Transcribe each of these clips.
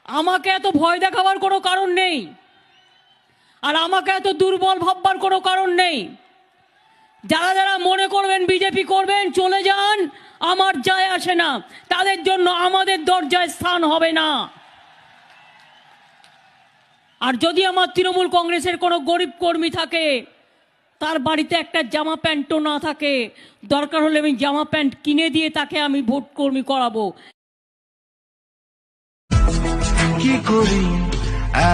আমাকে এত ভয় দেখাবার কোনো কারণ নেই, আর আমাকে এত দুর্বল ভাববার কোনো কারণ নেই। যারা যারা মনে করবেন বিজেপি করবেন, চলে যান, আমার যায় আসে না। তাদের জন্য আমাদের দরজায় স্থান হবে না। আর যদি আমার তৃণমূল কংগ্রেসের কোনো গরিব কর্মী থাকে, তার বাড়িতে একটা জামা প্যান্টও না থাকে, দরকার হলে আমি জামা প্যান্ট কিনে দিয়ে তাকে আমি ভোট কর্মী করাবো। কি করি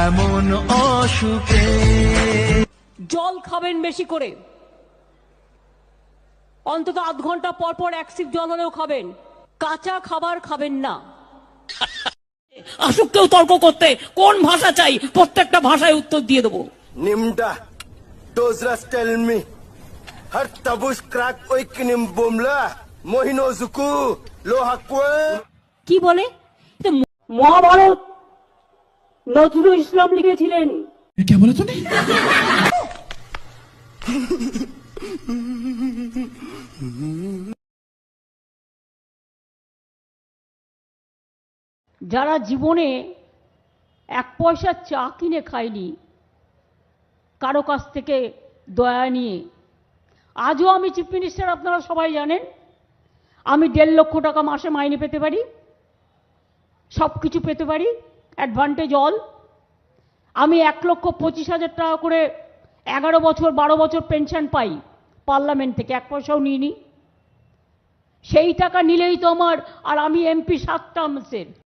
এমন অসুখে? জল খাবেন বেশি করে, অন্তত আধ ঘন্টা পর পর এক সিপ জল হলেও খাবেন। কাঁচা খাবার খাবেন না। আসুক কেউ তর্ক করতে, কোন ভাষা চাই, প্রত্যেকটা ভাষায় উত্তর দিয়ে দেবো। Nimda, Dozras tell me. Har tabush crack oikinim bomla. Mohino zuku, lohakwe. কি বলে? মহাভারত নজরুল ইসলাম লিখেছিলেন। কে বলে তুমি? যারা জীবনে এক পয়সা চা কিনে খায়নি কারো কাছ থেকে দয়া নিয়ে, আজও আমি চিফ মিনিস্টার, আপনারা সবাই জানেন আমি 1.5 লক্ষ টাকা মাসে মাইনে পেতে পারি, সব কিছু পেতে পারি, অ্যাডভান্টেজ অল। আমি 1,25,000 টাকা করে 11 বছর 12 বছর পেনশন পাই পার্লামেন্ট থেকে, 1 পয়সাও নিইনি। সেই টাকা নিলেই তো আমার, আর আমি এমপি 7 টার্মসের।